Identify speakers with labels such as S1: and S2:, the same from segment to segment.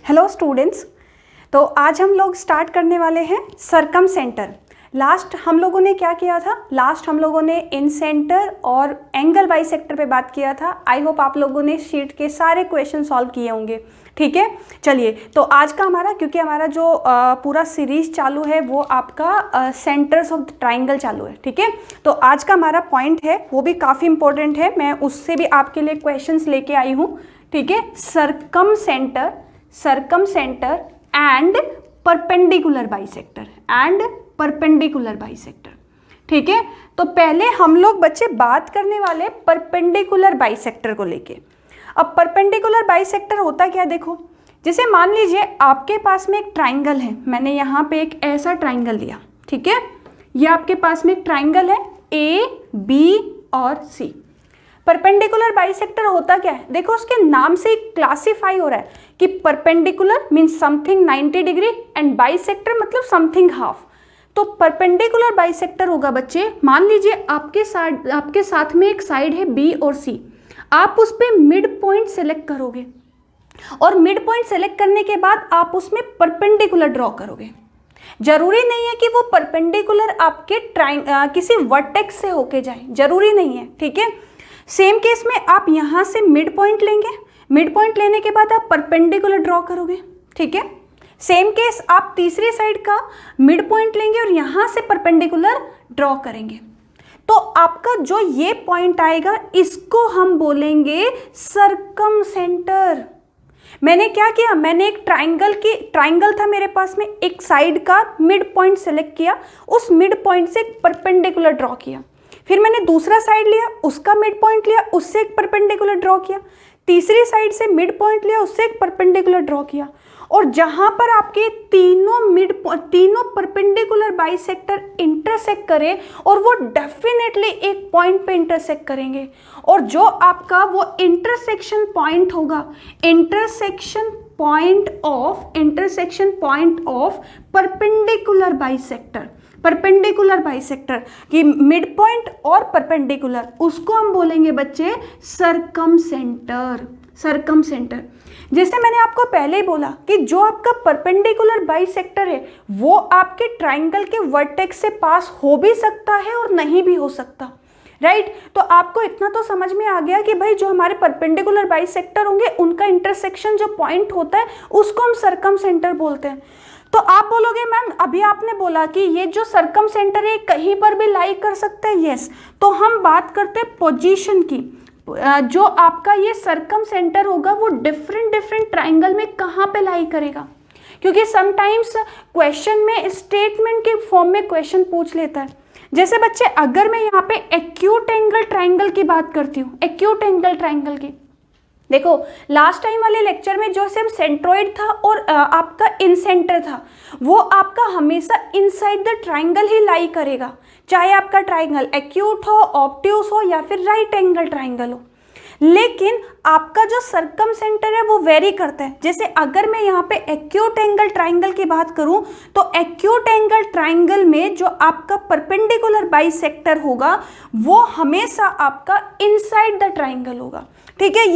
S1: Hello students. तो आज हम लोग स्टार्ट करने वाले हैं सरकम सेंटर। लास्ट हम लोगों ने क्या किया था? लास्ट हम लोगों ने इन सेंटर और एंगल बाइसेक्टर पे बात किया था। आई होप आप लोगों ने शीट के सारे क्वेश्चन सॉल्व किए होंगे। ठीक है, चलिए तो आज का हमारा, क्योंकि हमारा जो पूरा सीरीज चालू है वो आपका सेंटर्स ऑफ ट्राइंगल चालू है। ठीक है, तो आज का हमारा पॉइंट है वो भी काफ़ी इंपॉर्टेंट है, मैं उससे भी आपके लिए क्वेश्चंस लेके आई हूँ। ठीक है, सरकम सेंटर एंड परपेंडिकुलर बाइसेक्टर। ठीक है, तो पहले हम लोग बच्चे बात करने वाले परपेंडिकुलर बाइसेक्टर को लेके। अब परपेंडिकुलर बाइसेक्टर होता क्या, देखो जैसे मान लीजिए आपके पास में एक ट्राइंगल है, मैंने यहाँ पे एक ऐसा ट्राइंगल लिया। ठीक है, ये आपके पास में एक ट्राइंगल है ए बी और सी। परपेंडिकुलर बाइसेक्टर होता क्या है, देखो उसके नाम से क्लासिफाई हो रहा है कि perpendicular means something 90 degree and bisector मतलब समथिंग हाफ। तो परपेंडिकुलर बाइसेक्टर होगा बच्चे, मान लीजिए आपके साथ में एक साइड है बी और सी, आप उस पर मिड पॉइंट सेलेक्ट करोगे और मिड पॉइंट सेलेक्ट करने के बाद आप उसमें परपेंडिकुलर ड्रॉ करोगे। जरूरी नहीं है कि वो परपेंडिकुलर आपके किसी वर्टेक्स से होके जाए, जरूरी नहीं है। ठीक है, सेम केस में आप यहां से मिड पॉइंट लेंगे, मिड पॉइंट लेने के बाद आप परपेंडिकुलर ड्रॉ करोगे। ठीक है, सेम केस आप तीसरी साइड का मिड पॉइंट लेंगे और यहां से परपेंडिकुलर ड्रॉ करेंगे। तो आपका जो ये पॉइंट आएगा इसको हम बोलेंगे सरकम सेंटर। मैंने क्या किया, मैंने एक ट्राइंगल था मेरे पास में, एक साइड का मिड पॉइंट सेलेक्ट किया, उस मिड पॉइंट से एक परपेंडिकुलर ड्रॉ किया। फिर मैंने दूसरा साइड लिया, उसका मिड पॉइंट लिया, उससे एक परपेंडिकुलर ड्रॉ किया। तीसरी साइड से मिड पॉइंट लिया, उससे एक परपेंडिकुलर ड्रॉ किया। और जहां पर आपके तीनों परपेंडिकुलर बाइसेक्टर इंटरसेक्ट करें और वो डेफिनेटली एक पॉइंट पे इंटरसेक्ट करेंगे, और जो आपका वो इंटरसेक्शन पॉइंट होगा, intersection point of perpendicular bisector की मिड पॉइंट और परपेंडिकुलर, उसको हम बोलेंगे बच्चे सरकम सेंटर। जैसे मैंने आपको पहले ही बोला कि जो आपका परपेंडिकुलर बाइसेक्टर है वो आपके ट्राइंगल के वर्टेक्स से पास हो भी सकता है और नहीं भी हो सकता। राइट, तो आपको इतना तो समझ में आ गया कि भाई जो हमारे परपेंडिकुलर बाइसेक्टर होंगे उनका इंटरसेक्शन जो पॉइंट होता है उसको हम सरकम सेंटर बोलते हैं। तो आप बोलोगे मैम अभी आपने बोला कि ये जो सरकम सेंटर है कहीं पर भी लाई कर सकता है। यस, तो हम बात करते हैं पोजीशन की। जो आपका ये सरकम सेंटर होगा वो डिफरेंट ट्राइंगल में कहाँ पे लाई करेगा, क्योंकि समटाइम्स क्वेश्चन में स्टेटमेंट के फॉर्म में क्वेश्चन पूछ लेता है। जैसे बच्चे अगर मैं यहाँ पे एक्यूट एंगल ट्राइंगल की बात करती हूँ, एक्यूट एंगल ट्राइंगल की, देखो लास्ट टाइम वाले लेक्चर में जो सेम सेंट्रोइड था और आपका इन सेंटर था, वो आपका हमेशा इनसाइड द ट्राइंगल ही लाई करेगा, चाहे आपका ट्राइंगल एक्यूट हो, ऑब्ट्यूस हो या फिर राइट एंगल ट्राइंगल हो। लेकिन आपका जो सरकम सेंटर है वो वेरी करता है। जैसे अगर मैं यहाँ पे एक्यूट एंगल ट्राइंगल की बात करूँ तो एक्यूट एंगल ट्राइंगल में जो आपका परपेंडिकुलर बाइसेक्टर होगा वो हमेशा आपका इनसाइड द ट्राइंगल होगा। ठीक है,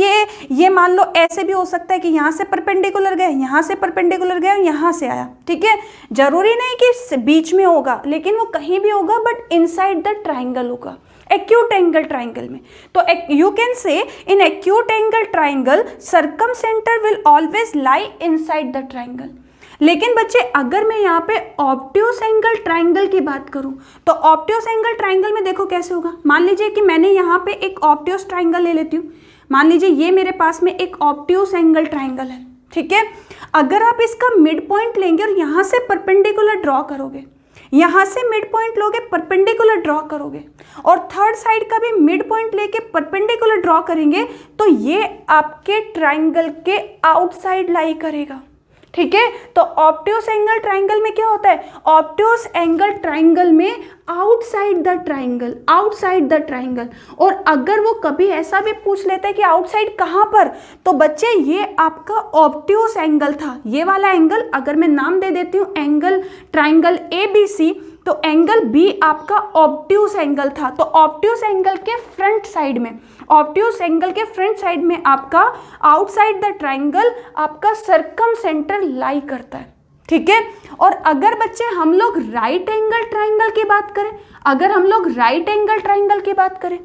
S1: ये मान लो ऐसे भी हो सकता है कि यहाँ से परपेंडिकुलर गया, यहाँ से परपेंडिकुलर गया, यहाँ से आया। ठीक है, जरूरी नहीं कि बीच में होगा, लेकिन वो कहीं भी होगा बट इनसाइड द ट्राइंगल होगा एक्यूट एंगल ट्राइंगल में। तो you can say in acute angle triangle circumcentre will always lie inside the triangle. लेकिन बच्चे अगर मैं यहाँ पे ऑब्ट्यूस एंगल ट्राइंगल की बात करूँ तो ऑब्ट्यूस एंगल ट्राइंगल में देखो कैसे होगा। मान लीजिए कि मैंने यहाँ पे एक ऑब्ट्यूस ट्राइंगल ले लेती हूँ, मान लीजिए ये मेरे पास में एक ऑब्ट्यूस एंगल ट्राइंगल है। ठीक है, अगर आप इसका मिड पॉइंट लेंगे और यहाँ से परपेंडिकुलर ड्रॉ करोगे, यहाँ से मिड पॉइंट लोगे परपेंडिकुलर ड्रॉ करोगे और थर्ड साइड का भी मिड पॉइंट लेके परपेंडिकुलर ड्रॉ करेंगे, तो ये आपके ट्राइंगल के आउटसाइड लाई करेगा। ठीक है, तो ऑब्ट्यूस एंगल ट्राइंगल में क्या होता है, ऑब्ट्यूस एंगल ट्राइंगल में आउटसाइड द ट्राइंगल। और अगर वो कभी ऐसा भी पूछ लेता है कि आउटसाइड कहाँ पर, तो बच्चे ये आपका ऑब्ट्यूस एंगल था, ये वाला एंगल अगर मैं नाम दे देती हूँ एंगल ट्राइंगल ABC, तो एंगल बी आपका ऑब्ट्यूस एंगल था। तो ऑब्ट्यूस एंगल के फ्रंट साइड में, ऑब्ट्यूस एंगल के फ्रंट साइड में आपका आउटसाइड द ट्राइंगल आपका सर्कम सेंटर लाई करता है, ठीक है। और अगर बच्चे हम लोग राइट एंगल ट्राइंगल की बात करें, अगर हम लोग राइट एंगल ट्राइंगल की बात करें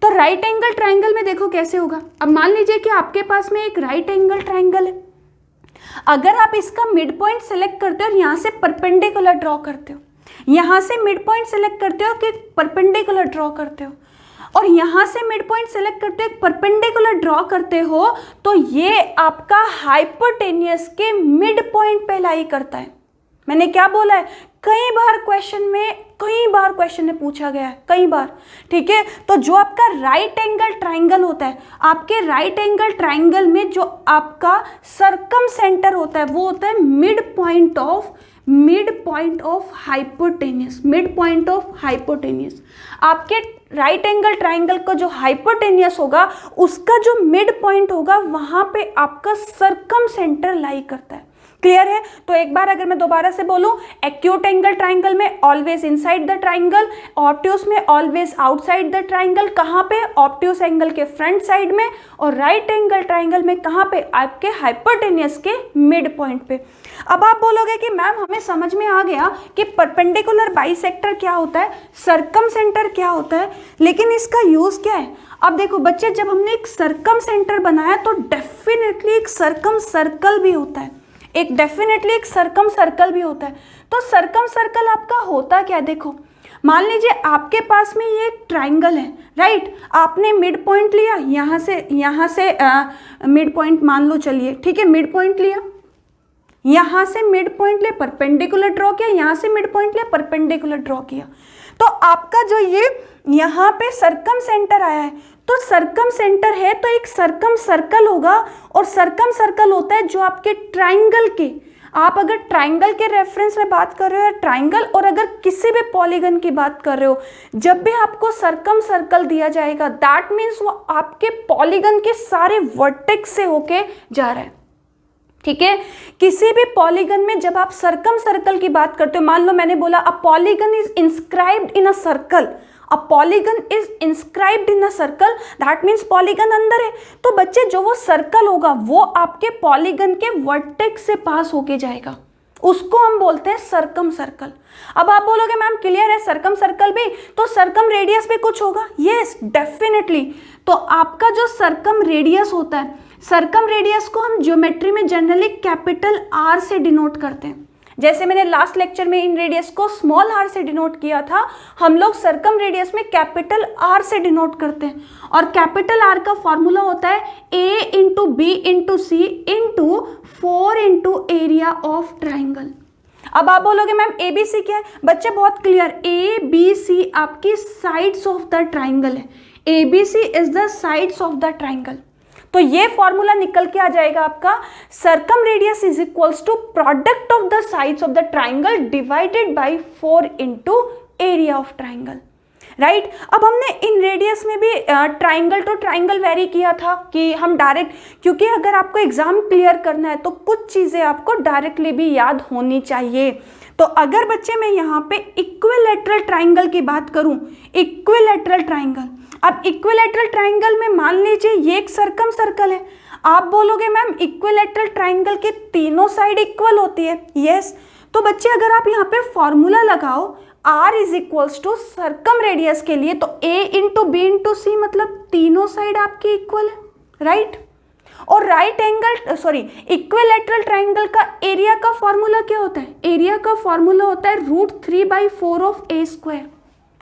S1: तो राइट एंगल ट्राइंगल में देखो कैसे होगा। अब मान लीजिए कि आपके पास में एक राइट एंगल ट्राइंगल है, अगर आप इसका मिड पॉइंट सेलेक्ट करते हो और यहाँ से परपेंडिकुलर ड्रॉ करते हो, यहाँ से मिड पॉइंट सेलेक्ट करते हो कि परपेंडिकुलर ड्रॉ करते हो, और यहाँ से मिड पॉइंट सेलेक्ट करते हो, परपेंडिकुलर ड्रॉ करते हो, तो ये आपका हाइपोटेनियस के मिड पॉइंट पे लाई करता है। मैंने क्या बोला है, कई बार क्वेश्चन में पूछा गया है, कई बार, ठीक है। तो जो आपका राइट एंगल ट्राइंगल होता है, आपके राइट एंगल ट्राइंगल में जो आपका सर्कम सेंटर होता है वो होता है mid point of hypotenuse, mid point of hypotenuse. आपके राइट एंगल ट्राइंगल का जो हाइपोटेनियस होगा उसका जो मिड पॉइंट होगा वहां पे आपका सर्कम सेंटर लाई करता है। क्लियर है? तो एक बार अगर मैं दोबारा से बोलूं, एक्यूट एंगल ट्राइंगल में always inside the triangle, obtuse में ऑलवेज आउटसाइड द ट्राइंगल। कहां पे? ऑब्ट्यूस एंगल के फ्रंट साइड में, और राइट एंगल ट्राइंगल में कहां पे? आपके हाइपोटेनियस के मिड पॉइंट पे। अब आप बोलोगे कि मैम हमें समझ में आ गया कि परपेंडिकुलर बाइसेक्टर क्या होता है, सर्कम सेंटर क्या होता है, लेकिन इसका यूज क्या है? अब देखो बच्चे, जब हमने एक सर्कम सेंटर बनाया तो डेफिनेटली एक सर्कम सर्कल भी होता है, एक सर्कम सर्कल भी होता है। तो सर्कम सर्कल आपका होता क्या है? देखो, मान लीजिए आपके पास में ये एक ट्राइंगल है, राइट। आपने मिड पॉइंट लिया, यहाँ से मिड पॉइंट मान लो, चलिए ठीक है, मिड पॉइंट लिया, यहाँ से मिड पॉइंट ले, परपेंडिकुलर ड्रॉ किया, यहाँ से मिड पॉइंट ले, परपेंडिकुलर ड्रॉ किया। तो आपका जो ये यहाँ पे सर्कम सेंटर आया है, तो सर्कम सेंटर है तो एक सर्कम सर्कल होगा, और सर्कम सर्कल होता है जो आपके ट्राइंगल के, आप अगर ट्राइंगल के रेफरेंस में बात कर रहे हो या ट्राइंगल, और अगर किसी भी पॉलीगन की बात कर रहे हो, जब भी आपको सर्कम सर्कल दिया जाएगा दैट मीन्स वो आपके पॉलीगन के सारे वर्टेक्स से होके जा रहा है, ठीक है। किसी भी पॉलीगन में जब आप सर्कम सर्कल की बात करते हो, मान लो मैंने बोला a polygon is inscribed in a circle, a polygon is inscribed in a circle, that means polygon अंदर है। तो बच्चे जो वो सर्कल होगा वो आपके पॉलीगन के वर्टेक्स से पास होके जाएगा, उसको हम बोलते हैं सर्कम सर्कल। अब आप बोलोगे मैम क्लियर है सर्कम सर्कल भी, तो सर्कम रेडियस भी कुछ होगा? Yes definitely. तो आपका जो सर्कम रेडियस होता है, सर्कम रेडियस को हम ज्योमेट्री में जनरली कैपिटल आर से डिनोट करते हैं। जैसे मैंने लास्ट लेक्चर में इन रेडियस को स्मॉल आर से डिनोट किया था, हम लोग सर्कम रेडियस में कैपिटल आर से डिनोट करते हैं। और कैपिटल आर का फॉर्मूला होता है a into B into C into 4 into area of triangle. अब आप बोलोगे मैम ए बी सी क्या है? बच्चे बहुत क्लियर, ए बी सी आपकी साइड्स ऑफ द ट्राइंगल है, A B C is the sides of the triangle. तो ये फॉर्मूला निकल के आ जाएगा आपका, circumradius is equals to product of the sides of the triangle divided by 4 into area of triangle, right. अब हमने इन रेडियस में भी ट्राइंगल टू ट्राइंगल वेरी किया था कि हम डायरेक्ट, क्योंकि अगर आपको एग्जाम क्लियर करना है तो कुछ चीजें आपको डायरेक्टली भी याद होनी चाहिए। तो अगर बच्चे मैं यहाँ पे इक्विलैटरल ट्राइंगल की बात करूं, इक्विलैटरल ट्राइंगल, अब इक्विलैटरल ट्राइंगल में मान लीजिए ये एक सर्कम सर्कल है, आप बोलोगे मैम इक्विलैटरल ट्राइंगल की तीनों साइड इक्वल होती है, यस। तो बच्चे अगर आप यहाँ पे फॉर्मूला लगाओ r is equals to circumradius के लिए, तो a into B into C, मतलब तीनों साइड आपकी इक्वल है, राइट। और राइट एंगल इक्विलैटरल ट्राइंगल का एरिया का फॉर्मूला क्या होता है? एरिया का फॉर्मूला होता है √3/4 ऑफ a स्क्वायर,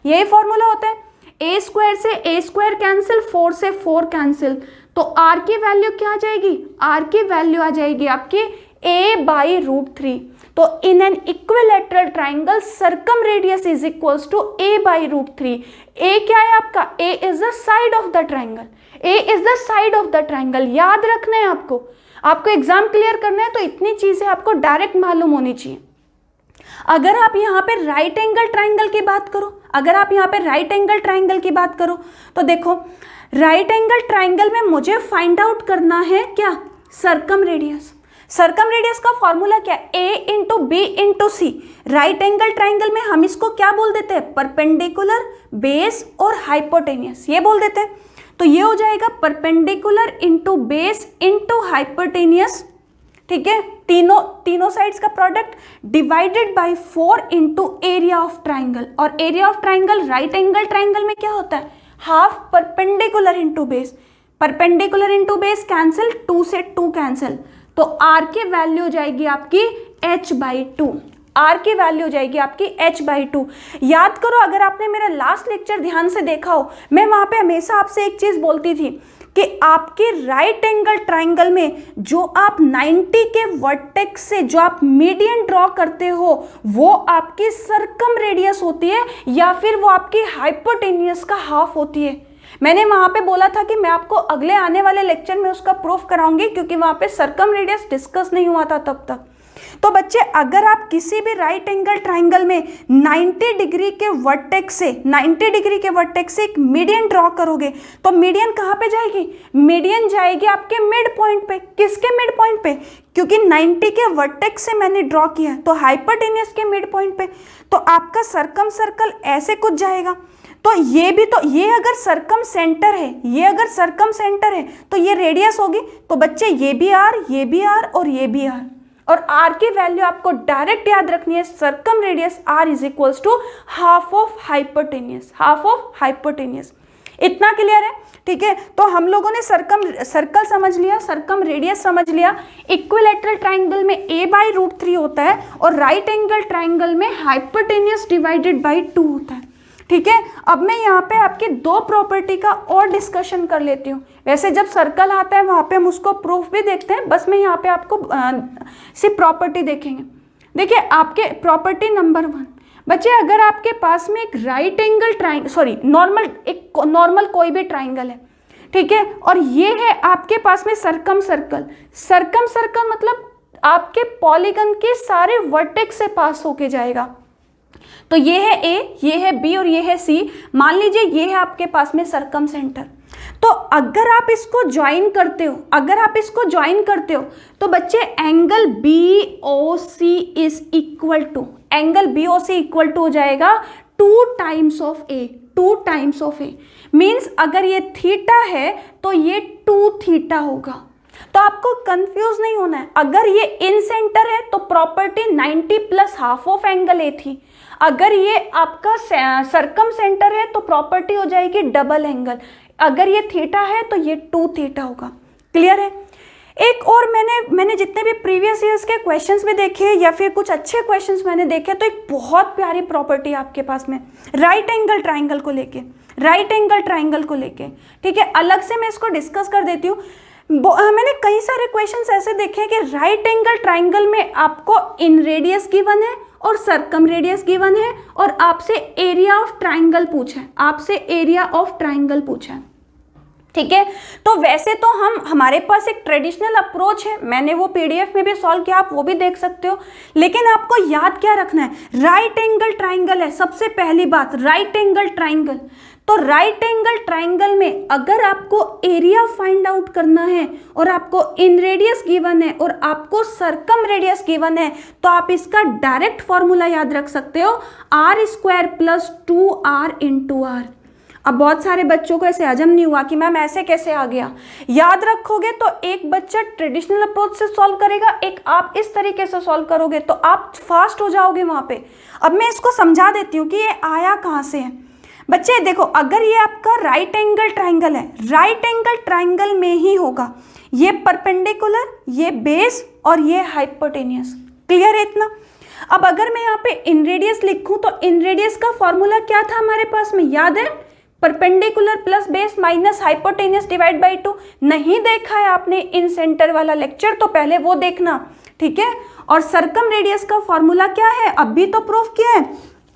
S1: यही फॉर्मूला होता है। a स्क्वायर से a स्क्वायर कैंसिल, 4 से 4 कैंसिल, तो r की वैल्यू क्या आ जाएगी? r की वैल्यू आ जाएगी आपकी a/√3। तो in an equilateral triangle circumradius is equals to a/√3। a क्या है आपका? a is the side of the triangle, a is the side of the triangle, याद रखना है आपको एग्जाम क्लियर करना है तो इतनी चीजें आपको डायरेक्ट मालूम होनी चाहिए। अगर आप यहाँ पे राइट एंगल ट्राइंगल की बात करो, अगर आप यहाँ पे राइट एंगल ट्राइंगल की बात करो तो देखो राइट एंगल ट्राइंगल में मुझे फाइंड आउट करना है क्या? Circum radius. सर्कम रेडियस का फॉर्मूला क्या है, ए इंटू बी इंटू सी। राइट एंगल ट्राइंगल में हम इसको क्या बोल देते हैं, परपेंडिकुलर, बेस और हाइपोटेनियस, ये बोल देते हैं। तो ये हो जाएगा perpendicular into base into hypotenuse, ठीक है, तीनों साइड्स का product divided by 4 into area of triangle. और area of triangle right angle triangle में क्या होता है, half perpendicular into base. Perpendicular into base cancel, 2 से 2 कैंसिल, तो आर की वैल्यू हो जाएगी आपकी h/2। आर की वैल्यू हो जाएगी आपकी h/2। याद करो, अगर आपने मेरा लास्ट लेक्चर ध्यान से देखा हो, मैं वहां पे हमेशा आपसे एक चीज बोलती थी कि आपके राइट एंगल ट्राइंगल में जो आप 90 के वर्टेक्स से जो आप मीडियन ड्रॉ करते हो वो आपकी सर्कम रेडियस होती है या फिर वो आपकी हाइपोटेनियस का हाफ होती है। मैंने वहां पे बोला था कि मैं आपको अगले आने वाले लेक्चर में उसका प्रूफ कराऊंगी, क्योंकि वहां पे सर्कम रेडियस डिस्कस नहीं हुआ था तब तक। तो बच्चे, अगर आप किसी भी राइट एंगल ट्राइंगल में 90 डिग्री के वर्टेक्स से एक मीडियन ड्रॉ करोगे तो मीडियन कहाँ पे जाएगी, मीडियन जाएगी आपके मिड पॉइंट पे। किसके मिड पॉइंट पे, क्योंकि 90 के वर्टेक्स से मैंने ड्रॉ किया, तो हाइपोटेनियस के मिड पॉइंट पे। तो आपका सर्कम सर्कल ऐसे कुछ जाएगा। तो ये अगर सर्कम सेंटर है, तो ये रेडियस होगी। तो बच्चे, ये भी आर और ये भी आर, और आर की वैल्यू आपको डायरेक्ट याद रखनी है, circumradius R is equals to half of hypotenuse. इतना क्लियर है, ठीक है। तो हम लोगों ने सर्कल समझ लिया, सर्कम रेडियस समझ लिया। इक्विलैटरल ट्राइंगल में a/√3 होता है और राइट एंगल ट्राइंगल में हाइपोटेनियस डिवाइडेड बाई 2 होता है, ठीक है। अब मैं यहाँ पे आपकी 2 प्रॉपर्टी का और डिस्कशन कर लेती हूँ। वैसे जब सर्कल आता है वहाँ पे हम उसको प्रूफ भी देखते हैं, बस मैं यहाँ पे आपको सिर्फ प्रॉपर्टी देखेंगे। देखिए, आपके प्रॉपर्टी नंबर 1, बच्चे, अगर आपके पास में एक राइट एंगल नॉर्मल कोई भी ट्राइंगल है, ठीक है, और ये है आपके पास में सर्कम सर्कल मतलब आपके पॉलीगन के सारे वर्टेक्स से पास होके जाएगा। तो ये है ए, ये है बी और ये है सी। मान लीजिए ये है आपके पास में सर्कम सेंटर। तो अगर आप इसको ज्वाइन करते हो, तो बच्चे angle BOC is equal to हो जाएगा 2 टाइम्स ऑफ ए। मीन्स अगर ये थीटा है तो ये 2 थीटा होगा। तो आपको कंफ्यूज नहीं होना है। अगर ये इन सेंटर है तो property 90 plus half of angle A थी। अगर ये आपका सर्कम सेंटर है तो प्रॉपर्टी हो जाएगी डबल एंगल। अगर ये थीटा है तो ये 2 थीटा होगा। क्लियर है। एक और मैंने जितने भी प्रीवियस ईयर्स के क्वेश्चंस में देखे या फिर कुछ अच्छे क्वेश्चंस मैंने देखे, तो एक बहुत प्यारी प्रॉपर्टी आपके पास में राइट एंगल ट्राइंगल को लेके, ठीक है। अलग से मैं इसको डिस्कस कर देती हूँ। मैंने कई सारे क्वेश्चंस ऐसे देखे हैं कि राइट एंगल ट्राइंगल में आपको इन रेडियस गिवन है और सर्कम रेडियस गिवन है और आपसे एरिया ऑफ ट्राइंगल पूछा है, ठीक है। तो वैसे तो हमारे पास एक ट्रेडिशनल अप्रोच है, मैंने वो पीडीएफ में भी सॉल्व किया, आप वो भी देख सकते हो। लेकिन आपको याद क्या रखना है, राइट एंगल ट्राइंगल है। सबसे पहली बात, राइट एंगल ट्राइंगल। तो राइट एंगल ट्राइंगल में अगर आपको एरिया फाइंड आउट करना है और आपको इन रेडियस गिवन है और आपको सर्कम रेडियस गिवन है, तो आप इसका डायरेक्ट फॉर्मूला याद रख सकते हो, r² + 2r × r। अब बहुत सारे बच्चों को ऐसे हजम नहीं हुआ कि मैम ऐसे कैसे आ गया। याद रखोगे तो एक बच्चा ट्रेडिशनल अप्रोच से सॉल्व करेगा, एक आप इस तरीके से सॉल्व करोगे, तो आप फास्ट हो जाओगे वहां पे। अब मैं इसको समझा देती हूँ कि ये आया कहाँ से है। बच्चे देखो, अगर ये आपका राइट एंगल ट्राइंगल है, राइट एंगल ट्राइंगल में ही होगा ये परपेंडिकुलर, ये बेस और ये हाइपोटेनियस। क्लियर है इतना। अब अगर मैं यहाँ पे इन रेडियस लिखूं तो इन रेडियस का फॉर्मूला क्या था हमारे पास में, याद है? Perpendicular plus base minus hypotenuse divide by 2। नहीं देखा है आपने इन सेंटर वाला लेक्चर तो पहले वो देखना, ठीक है। और सर्कम रेडियस का फॉर्मूला क्या है, अभी तो प्रूफ किया है,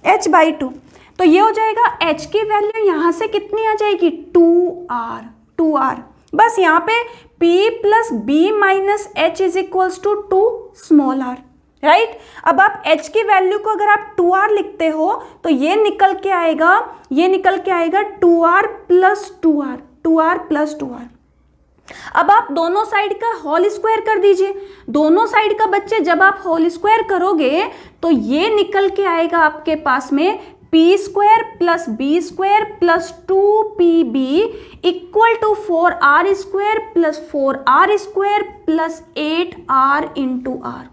S1: h/2। तो ये हो जाएगा, h की वैल्यू यहाँ से कितनी आ जाएगी, 2r। बस यहाँ पे p + b - h = 2 small r, right. अब आप h की वैल्यू को अगर आप 2r लिखते हो तो ये निकल के आएगा 2r + 2r। अब आप दोनों साइड का होल स्क्वायर कर दीजिए। दोनों साइड का बच्चे जब आप होल स्क्वायर करोगे तो ये निकल के आएगा आपके पास में P square plus B square plus 2pb equal to 4r square plus 4r square plus 8r into R.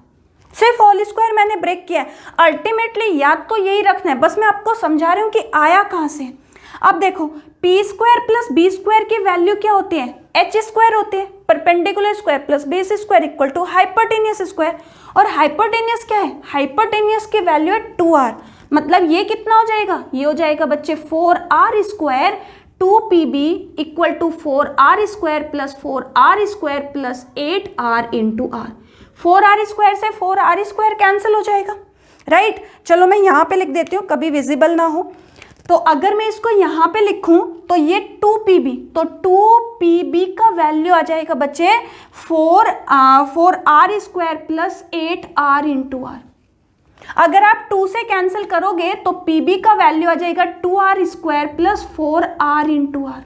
S1: सिर्फ होल स्क्वायर मैंने ब्रेक किया है। अल्टीमेटली याद तो यही रखना है, बस मैं आपको समझा रही हूं कि आया कहां से। अब देखो P square plus B square की वैल्यू क्या होती है, एच स्क्वायर होती है। Perpendicular square plus base square equal to hypotenuse square. और हाइपोटेनियस क्या है, हाइपोटेनियस की वैल्यू है 2r। मतलब ये कितना हो जाएगा, ये हो जाएगा बच्चे 4r square 2pb equal to 4r square plus 4r square plus 8r into R. 4r square से 4r स्क्वायर कैंसिल हो जाएगा, राइट। चलो मैं यहाँ पे लिख देती हूँ, कभी विजिबल ना हो। तो अगर मैं इसको यहाँ पे लिखूं तो ये 2pb, तो 2pb का वैल्यू आ जाएगा बच्चे 4r square plus 8r into are. अगर आप 2 से कैंसिल करोगे तो pb का वैल्यू आ जाएगा 2r square plus 4r into R.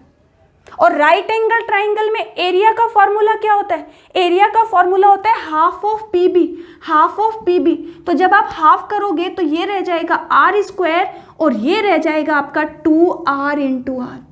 S1: और राइट एंगल ट्राइंगल में एरिया का फॉर्मूला क्या होता है, एरिया का फॉर्मूला होता है half of PB, half of PB. तो जब आप हाफ करोगे तो ये रह जाएगा आर स्क्वायर और ये रह जाएगा आपका 2r इंटू आर।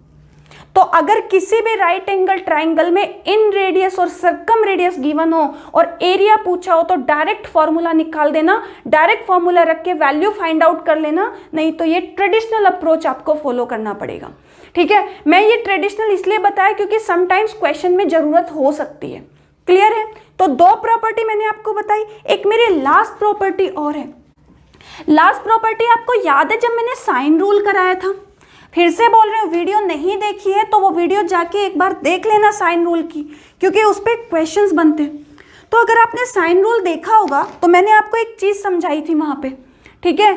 S1: तो अगर किसी भी राइट एंगल ट्राइंगल में इन रेडियस और सर्कम रेडियस गिवन हो और एरिया पूछा हो तो डायरेक्ट फॉर्मूला निकाल देना, डायरेक्ट फॉर्मूला रख के वैल्यू फाइंड आउट कर लेना, नहीं तो ये ट्रेडिशनल अप्रोच आपको फॉलो करना पड़ेगा। ठीक है, मैं ये ट्रेडिशनल इसलिए बताया क्योंकि समटाइम्स क्वेश्चन में जरूरत हो सकती है। क्लियर है। तो 2 प्रॉपर्टी मैंने आपको बताई, एक मेरी लास्ट प्रॉपर्टी और है। लास्ट प्रॉपर्टी आपको याद है जब मैंने साइन रूल कराया था, फिर से बोल रही हूँ, वीडियो नहीं देखी है तो वो वीडियो जाके एक बार देख लेना साइन रूल की, क्योंकि उस पर क्वेश्चंस बनते हैं। तो अगर आपने साइन रूल देखा होगा तो मैंने आपको एक चीज समझाई थी वहां पे। ठीक है,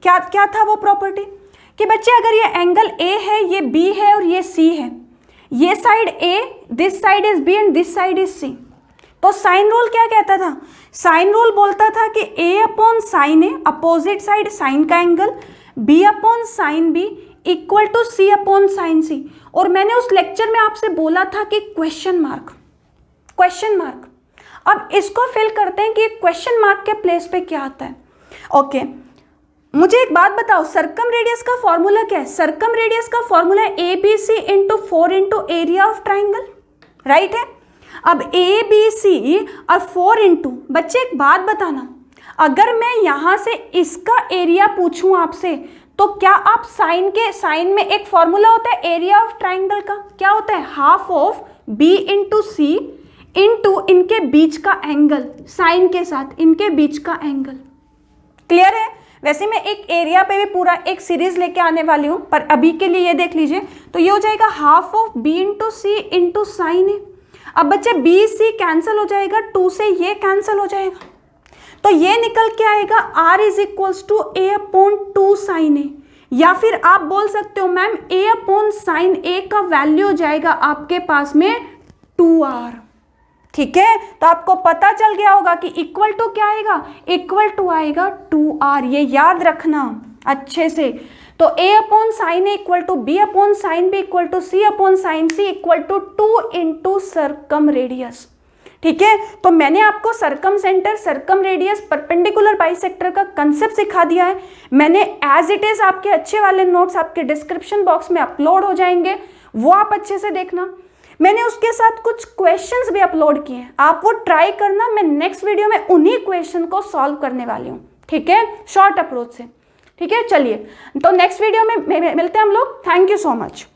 S1: क्या क्या था वो प्रॉपर्टी कि बच्चे अगर ये एंगल ए है, ये बी है और ये सी है, ये side A, this side is B and this side is C, तो साइन रूल क्या कहता था, साइन रूल बोलता था कि A upon sine A opposite side sine का angle, B upon sine B equal to C upon sine C. और मैंने उस लेक्चर में आपसे बोला था कि क्वेश्चन मार्क, क्वेश्चन मार्क। अब इसको फिल करते हैं कि क्वेश्चन मार्क के प्लेस पे क्या आता है। ओके, मुझे एक बात बताओ, सर्कम रेडियस का फॉर्मूला क्या है? सर्कम रेडियस का फॉर्मूला है A B C into 4 into area of triangle, right है। अब ए बी सी और 4 इंटू, बच्चे एक बात बताना, अगर मैं यहां से इसका एरिया पूछूं आपसे तो क्या आप साइन में एक फॉर्मूला होता है एरिया ऑफ ट्राइंगल का, क्या होता है, half of B into C into इनके बीच का एंगल, साइन के साथ इनके बीच का एंगल। क्लियर है। वैसे मैं एक एरिया पे भी पूरा एक सीरीज लेके आने वाली हूं, पर अभी के लिए ये देख लीजिए। तो ये हो जाएगा half of B into C into sine A. अब बच्चे बी सी कैंसिल हो जाएगा, 2 से ये कैंसिल हो जाएगा, तो ये निकल के आएगा r is equals to A upon 2 sine A. या फिर आप बोल सकते हो ma'am a upon sine A का वैल्यू हो जाएगा आपके पास में 2r। ठीक है, तो आपको पता चल गया होगा कि इक्वल टू क्या आएगा, इक्वल टू आएगा 2r। ये याद रखना अच्छे से। तो a upon sine A equal to B upon sine B equal to C upon sine C equal to 2 into circumradius. ठीक है, तो मैंने आपको circumcentre, circumradius, perpendicular bisector का कंसेप्ट सिखा दिया है। मैंने एज इट इज आपके अच्छे वाले नोट्स आपके डिस्क्रिप्शन बॉक्स में अपलोड हो जाएंगे, वो आप अच्छे से देखना। मैंने उसके साथ कुछ क्वेश्चंस भी अपलोड किए हैं, आप वो ट्राई करना। मैं नेक्स्ट वीडियो में उन्हीं क्वेश्चन को सॉल्व करने वाली हूँ। ठीक है, शॉर्ट अप्रोच से। ठीक है, चलिए तो नेक्स्ट वीडियो में मिलते हैं हम लोग। Thank you so much.